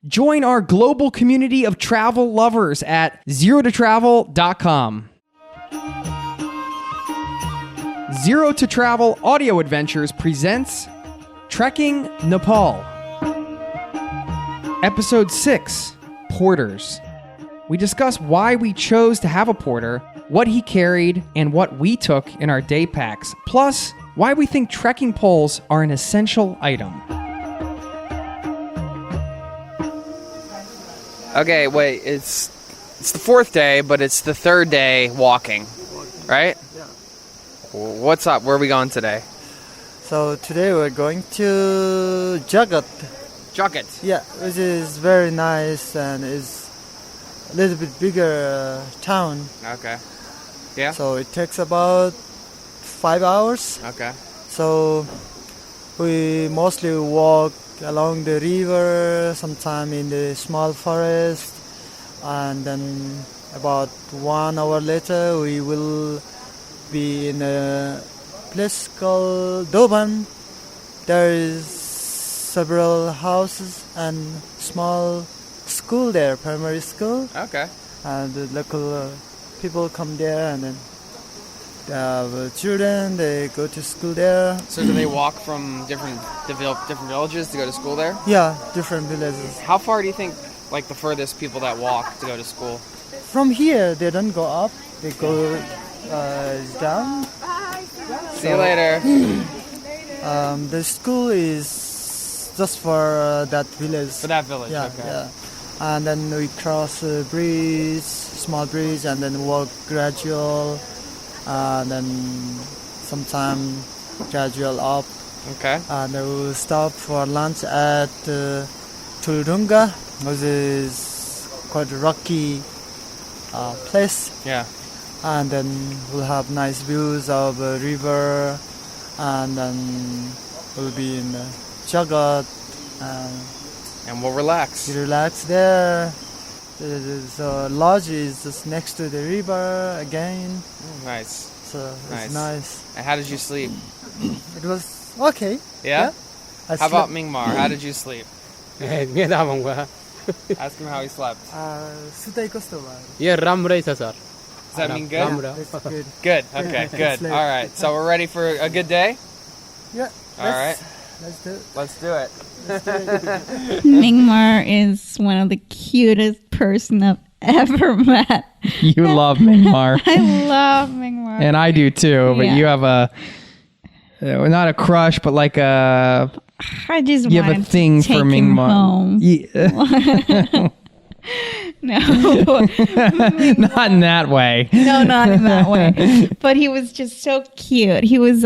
Join our global community of travel lovers at zerototravel.com. Zero to Travel Audio Adventures presents Trekking Nepal. Episode 6, Porters. We discuss why we chose to have a porter, what he carried, and what we took in our day packs, plus why we think trekking poles are an essential item. Okay, wait, it's the fourth day, but it's the third day walking, right? Yeah. What's up? Where are we going today? So today we're going to Jagat. Jagat. Yeah, which is very nice and is a little bit bigger town. Okay. Yeah? So it takes about 5 hours. Okay. So we mostly walk along the river, sometime in the small forest, and then about 1 hour later we will be in a place called Doban. There is several houses and small school there, primary school. Okay. And the local people come there, and then they have children, they go to school there. So do they walk from different villages to go to school there? Yeah, different villages. How far do you think, like, the furthest people that walk to go to school? From here, they don't go up, they go down. See you later. The school is just for that village. For that village, Yeah, okay. yeah. And then we cross a bridge, small bridge, and then walk gradual, and then sometime gradual up. Okay. And then we'll stop for lunch at Tuldunga, which is quite a rocky place. Yeah. And then we'll have nice views of a river, and then we'll be in Jagat, And we'll relax. we relax there. The lodge is just next to the river again, Nice. so it's nice. And how did you sleep? It was okay. Yeah? I How about slept- Mingmar? How did you sleep? nghe ta mong quá. Ask him how he slept. सुताइ कस्तो भयो? यो राम्रै छ sir. Does that mean good? राम्रो. It's good. Good. Okay, good. Sleep. All right. So we're ready for a good day? Yeah. All right. Let's do it. Let's do it. Mingmar is one of the cutest person I've ever met. You love Mingmar. I love Mingmar. And I do too, but Yeah. you have not a crush, but like I just you have a wanted thing to take for him Mingmar. home. Yeah. No, Not in that way. no, not in that way. But he was just so cute. He was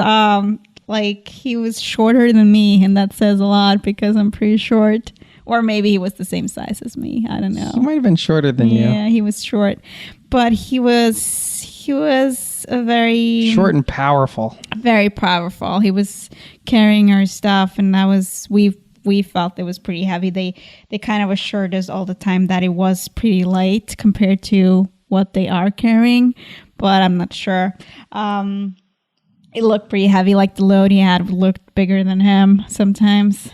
he was shorter than me, and that says a lot because I'm pretty short. Or maybe he was the same size as me. I don't know. He might have been shorter than you. Yeah, he was short, but he was a very Short and powerful. very powerful. He was carrying our stuff, and that was we felt it was pretty heavy. They kind of assured us all the time that it was pretty light compared to what they are carrying, but I'm not sure. It looked pretty heavy. Like the load he had looked bigger than him sometimes.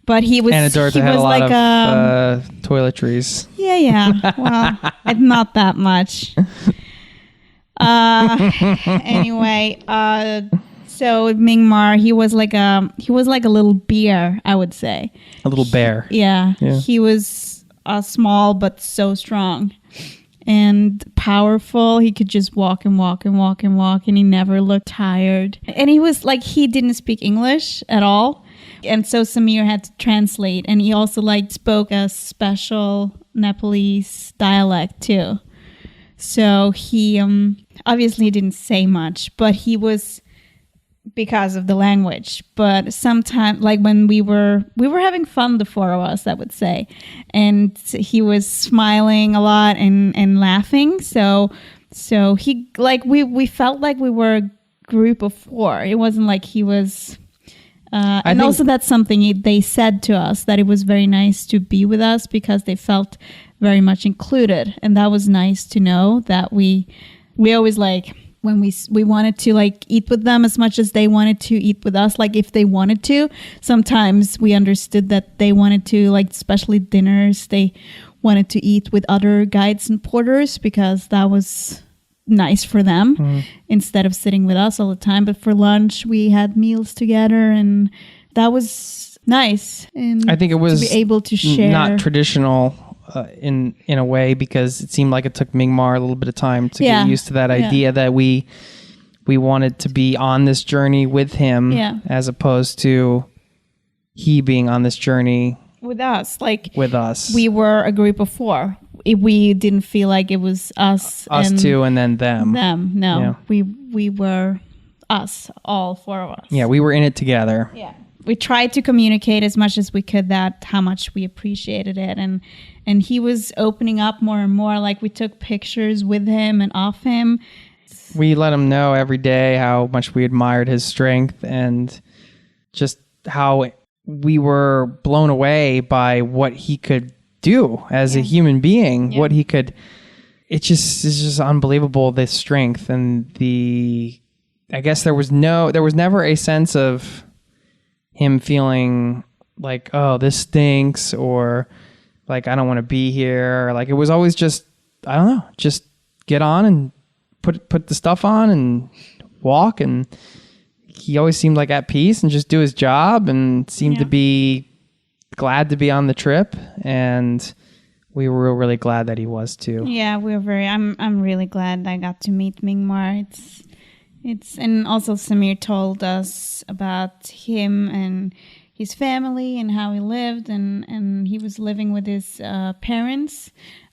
But he was. Anne Dorthe he had was a lot like of toiletries. Yeah. Well, not that much. Anyway, so Mingmar, he was like a little bear, I would say. A little bear. Yeah. He was small but so strong and powerful. He could just walk and walk and walk and walk, and he never looked tired. And he was like, he didn't speak English at all. And so Samir had to translate, and he also spoke a special Nepalese dialect too. So he obviously didn't say much, but he was, because of the language. But sometimes, like when we were having fun, the four of us, I would say, and he was smiling a lot and laughing. So he we felt like we were a group of four. It wasn't like he was. And also that's something they said to us, that it was very nice to be with us because they felt very much included. And that was nice to know, that we always when we wanted to like eat with them as much as they wanted to eat with us, like if they wanted to. Sometimes we understood that they wanted to, like especially dinners, they wanted to eat with other guides and porters because that was nice for them instead of sitting with us all the time. But for lunch, we had meals together, and that was nice. And I think it was to be able to share. Not traditional in a way, because it seemed like it took Mingmar a little bit of time to get used to that idea that we wanted to be on this journey with him, as opposed to he being on this journey with us. Like with us. We were a group of 4. We didn't feel like it was us and two and then them. No, we were us, all 4 of us. Yeah, we were in it together. Yeah, we tried to communicate as much as we could that how much we appreciated it, and he was opening up more and more. Like we took pictures with him and of him. We let him know every day how much we admired his strength and just how we were blown away by what he could do as a human being, what he could. It's just unbelievable, this strength. And I guess there was never a sense of him feeling like, oh, this stinks, or like, I don't want to be here. Like, it was always just, I don't know, just get on and put the stuff on and walk. And he always seemed like at peace and just do his job, and seemed to be glad to be on the trip. And we were really glad that he was too. Yeah, I'm really glad I got to meet Mingmar. And also Samir told us about him and his family and how he lived, and he was living with his parents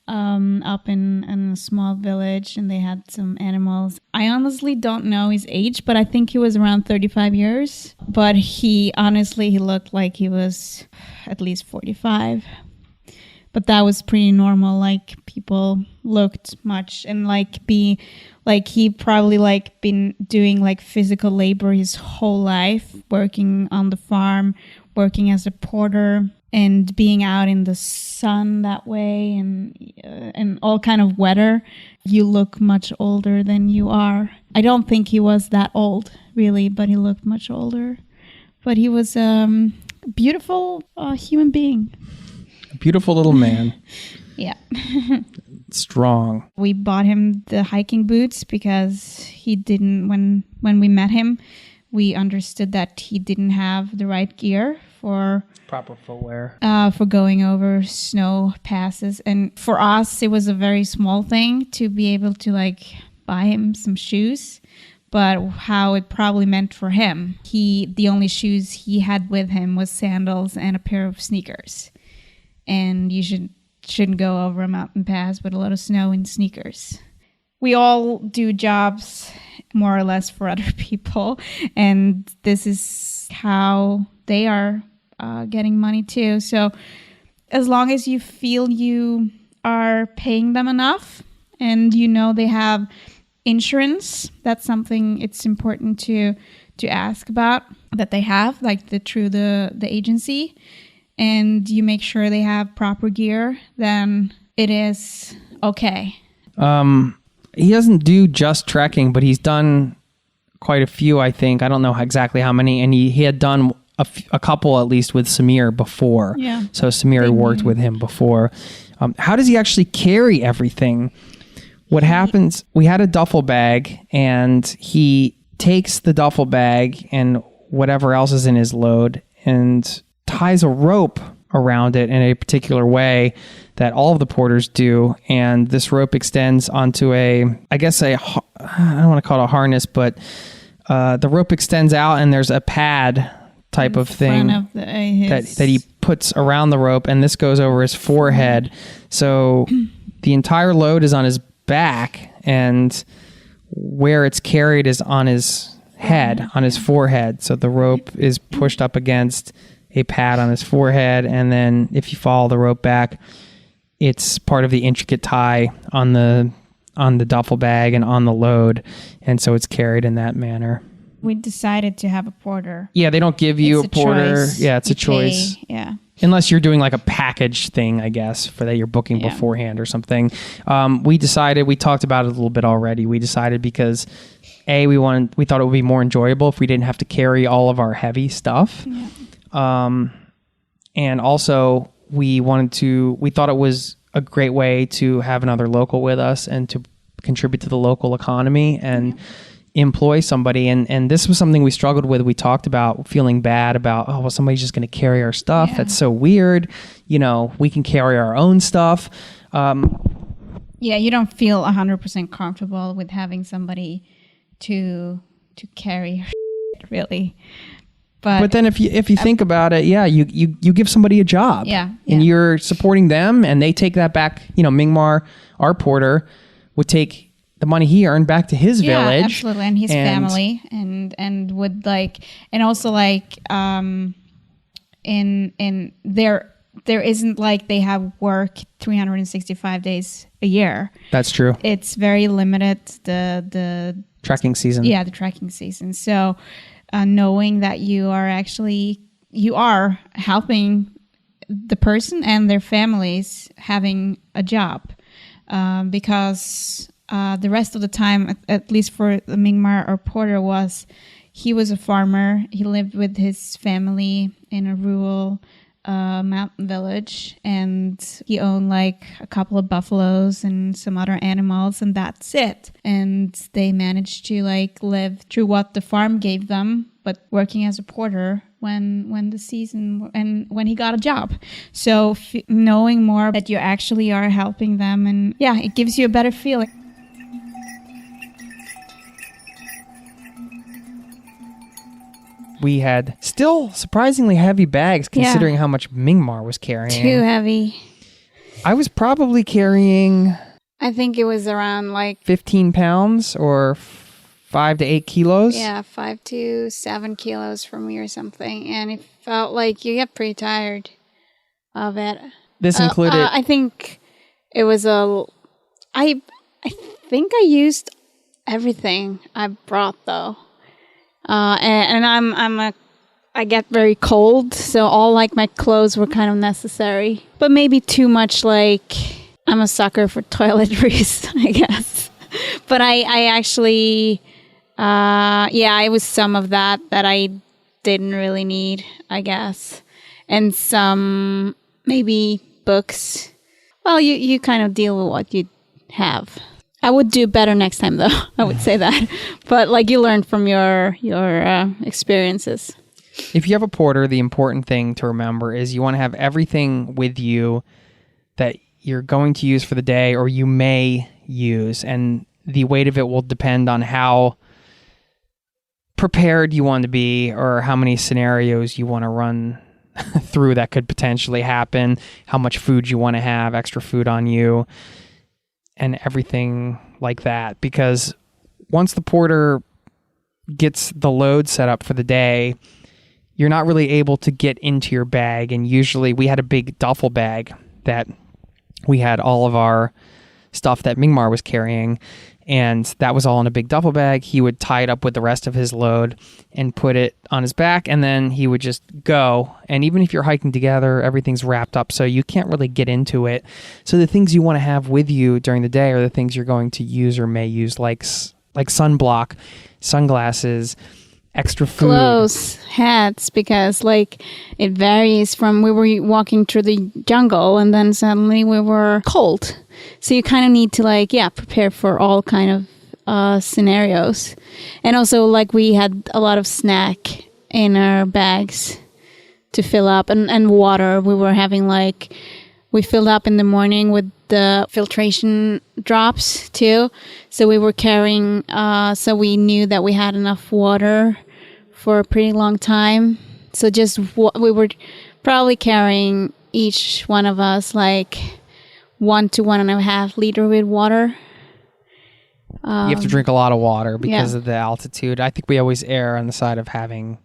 up in a small village, and they had some animals. I honestly don't know his age, but I think he was around 35 years. But he looked like he was at least 45. But that was pretty normal. Like, people looked much, and he probably been doing like physical labor his whole life, working on the farm, working as a porter, and being out in the sun that way, and all kind of weather. You look much older than you are. I don't think he was that old, really, but he looked much older. But he was a beautiful human being. A beautiful little man. Yeah. Strong. We bought him the hiking boots because he didn't, when we met him, we understood that he didn't have the right gear for proper footwear for going over snow passes. And for us, it was a very small thing to be able to buy him some shoes. But how it probably meant for him, the only shoes he had with him was sandals and a pair of sneakers. And you shouldn't go over a mountain pass with a lot of snow in sneakers. We all do jobs more or less for other people, and this is how they are getting money too. So as long as you feel you are paying them enough, and they have insurance, that's something it's important to ask about, that they have, through the agency, and you make sure they have proper gear, then it is okay. He doesn't do just trekking, but he's done quite a few, I think. I don't know exactly how many, and he had done a couple at least with Samir before. Yeah. So Samir had worked with him before. How does he actually carry everything? What happens, we had a duffel bag, and he takes the duffel bag and whatever else is in his load and ties a rope around it in a particular way that all of the porters do. And this rope extends onto I don't want to call it a harness, but the rope extends out, and there's a pad type of thing that he puts around the rope, and this goes over his forehead. So the entire load is on his back, and where it's carried is on his head, on his forehead. So the rope is pushed up against a pad on his forehead, and then if you follow the rope back, it's part of the intricate tie on the duffel bag and on the load, and so it's carried in that manner. We decided to have a porter. Yeah, they don't give you a porter. Choice. Yeah, it's a choice. Yeah, Unless you're doing like a package thing, I guess, for that you're booking beforehand or something. We talked about it a little bit already. We decided because we thought it would be more enjoyable if we didn't have to carry all of our heavy stuff. Yeah. And also we thought it was a great way to have another local with us and to contribute to the local economy and employ somebody. And this was something we struggled with. We talked about feeling bad about, oh, well, somebody's just going to carry our stuff. That's so weird. We can carry our own stuff. You don't feel 100% comfortable with having somebody to carry your shit, really. But then if you think about it, you give somebody a job. And you're supporting them, and they take that back. Mingmar, our porter, would take the money he earned back to his village. Absolutely, and his family, and would and also in there isn't like they have work 365 days a year. That's true. It's very limited, the trekking season. Yeah, the trekking season. So knowing that you are helping the person and their families having a job, because the rest of the time, at least for the Mingmar, our porter, he was a farmer. He lived with his family in a rural mountain village, and he owned like a couple of buffaloes and some other animals, and that's it. And they managed to live through what the farm gave them, but working as a porter when the season and when he got a job. So knowing more that you actually are helping them, and it gives you a better feeling. We had still surprisingly heavy bags considering how much Mingmar was carrying. Too heavy. I was probably carrying... I think it was around 15 pounds or 5 to 8 kilos. Yeah, 5 to 7 kilos for me or something. And it felt like you get pretty tired of it. This included... I think it was I think I used everything I brought though. And I get very cold, so all my clothes were kind of necessary, but maybe too much. I'm a sucker for toiletries, I guess. But I actually, it was some of that I didn't really need, I guess, and some maybe books. Well, you kind of deal with what you have. I would do better next time, though. I would say that. But you learned from your experiences. If you have a porter, the important thing to remember is you want to have everything with you that you're going to use for the day or you may use. And the weight of it will depend on how prepared you want to be or how many scenarios you want to run through that could potentially happen, how much food you want to have, extra food on you, and everything like that. Because once the porter gets the load set up for the day, you're not really able to get into your bag. And usually we had a big duffel bag that we had all of our stuff that Mingmar was carrying, and that was all in a big duffel bag. He would tie it up with the rest of his load and put it on his back, and then he would just go. And even if you're hiking together, everything's wrapped up, so you can't really get into it. So the things you want to have with you during the day are the things you're going to use or may use, like sunblock, sunglasses, extra food. Clothes, hats, because it varies from we were walking through the jungle and then suddenly we were cold. So you kind of need to prepare for all kind of scenarios. And also we had a lot of snack in our bags to fill up and water. We were having we filled up in the morning with the filtration drops too. So we were carrying, so we knew that we had enough water for a pretty long time. So we were probably carrying each one of us 1 to 1.5 liter with water. You have to drink a lot of water because of the altitude. I think we always err on the side of having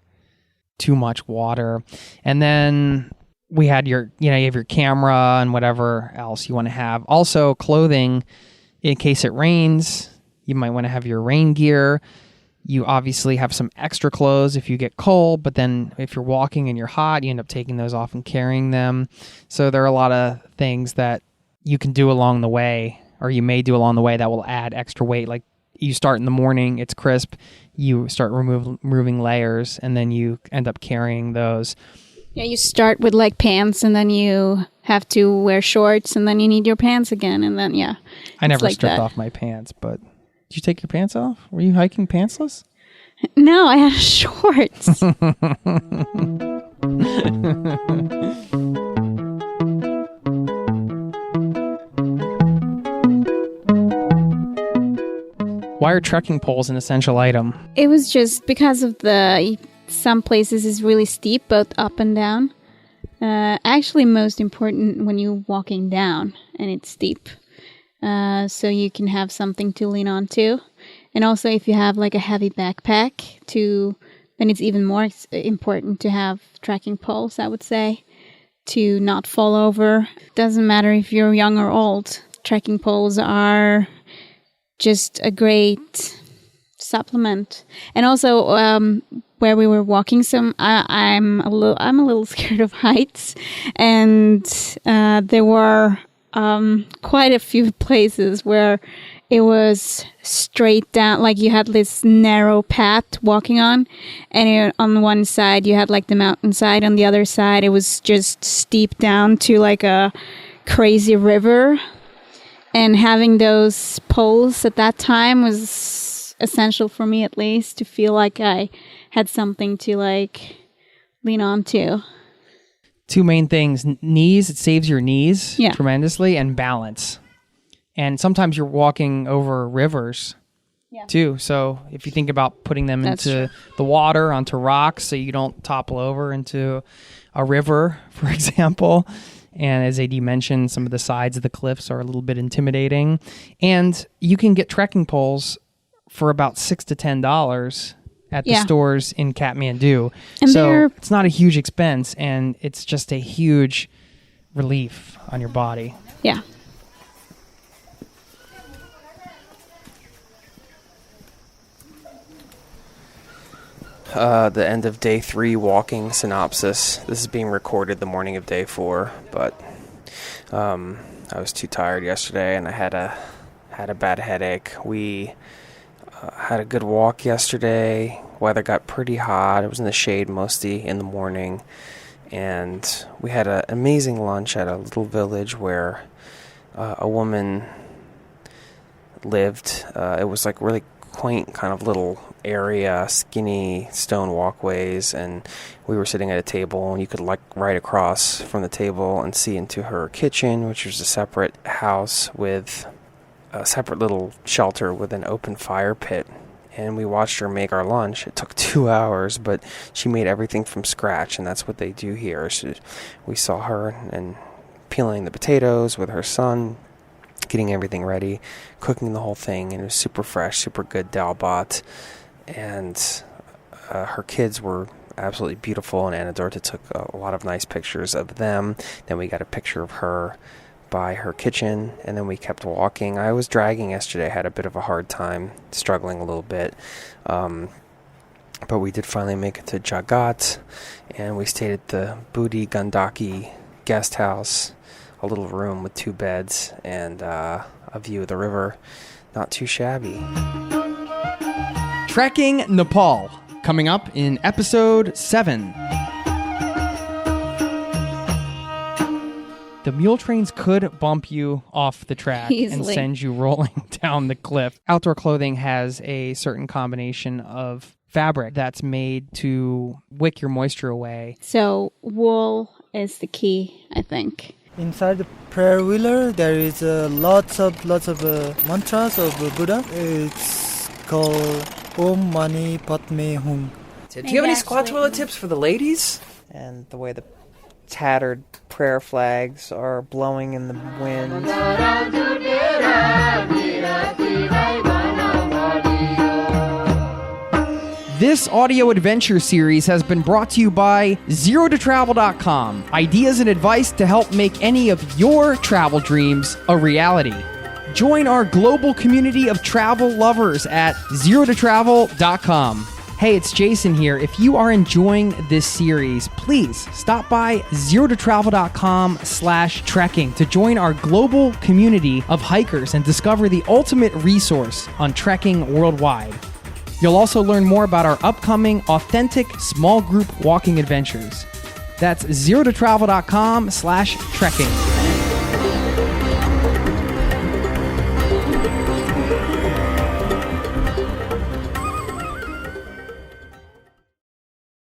too much water. And then we had you have your camera and whatever else you want to have. Also clothing in case it rains. You might want to have your rain gear. You obviously have some extra clothes if you get cold, but then if you're walking and you're hot, you end up taking those off and carrying them. So there are a lot of things that you can do along the way, or you may do along the way, that will add extra weight. Like you start in the morning, it's crisp, you start removing layers, and then you end up carrying those. Yeah, you start with like pants, and then you have to wear shorts, and then you need your pants again, and then I never like stripped that. off my pants, but did you take your pants off? Were you hiking pantsless? No, I had shorts. Why are trekking poles an essential item? It was just because of some places is really steep, both up and down. Actually, most important when you're walking down and it's steep. So you can have something to lean on to. And also if you have like a heavy backpack then it's even more important to have trekking poles, I would say, to not fall over. Doesn't matter if you're young or old. Trekking poles are just a great supplement. And also where we were walking, I'm a little scared of heights, and there were quite a few places where it was straight down, like you had this narrow path walking on, and on one side you had like the mountainside, on the other side it was just steep down to like a crazy river. And having those poles at that time was essential for me, at least, to feel like I had something to like lean on to. Two main things: knees, it saves your knees tremendously, and balance. And sometimes you're walking over rivers too. So if you think about putting them into the water, onto rocks, so you don't topple over into a river, for example. And as AD mentioned, some of the sides of the cliffs are a little bit intimidating. And you can get trekking poles for about $6 to $10 at the stores in Kathmandu. And so it's not a huge expense, and it's just a huge relief on your body. Yeah. The end of day 3 walking synopsis. This is being recorded the morning of day 4, but I was too tired yesterday, and I had a bad headache. We had a good walk yesterday. Weather got pretty hot. It was in the shade mostly in the morning, and we had an amazing lunch at a little village where a woman lived. It was like really quaint kind of little area, skinny stone walkways, and we were sitting at a table, and you could like right across from the table and see into her kitchen, which was a separate house with a separate little shelter with an open fire pit. And we watched her make our lunch. It took 2 hours, but she made everything from scratch, and that's what they do here. So we saw her and peeling the potatoes with her son, getting everything ready, cooking the whole thing, and it was super fresh, super good dal bhat. And her kids were absolutely beautiful, and Anne Dorthe took a lot of nice pictures of them. Then we got a picture of her by her kitchen, and then we kept walking. I was dragging yesterday, had a bit of a hard time, struggling a little bit, but we did finally make it to Jagat, and we stayed at the Budi Gandaki guest house, a little room with 2 beds and a view of the river. Not too shabby. Trekking Nepal, coming up in episode 7. The mule trains could bump you off the track and send you rolling down the cliff. Outdoor clothing has a certain combination of fabric that's made to wick your moisture away. So wool is the key, I think. Inside the prayer wheeler, there is lots of mantras of Buddha. It's called Om Mani Padme Hum. Do you have any squat toilet tips for the ladies? And the way the tattered prayer flags are blowing in the wind. This audio adventure series has been brought to you by ZeroToTravel.com. Ideas and advice to help make any of your travel dreams a reality. Join our global community of travel lovers at zerototravel.com. Hey, it's Jason here. If you are enjoying this series, please stop by zerototravel.com/trekking to join our global community of hikers and discover the ultimate resource on trekking worldwide. You'll also learn more about our upcoming authentic small group walking adventures. That's zerototravel.com/trekking.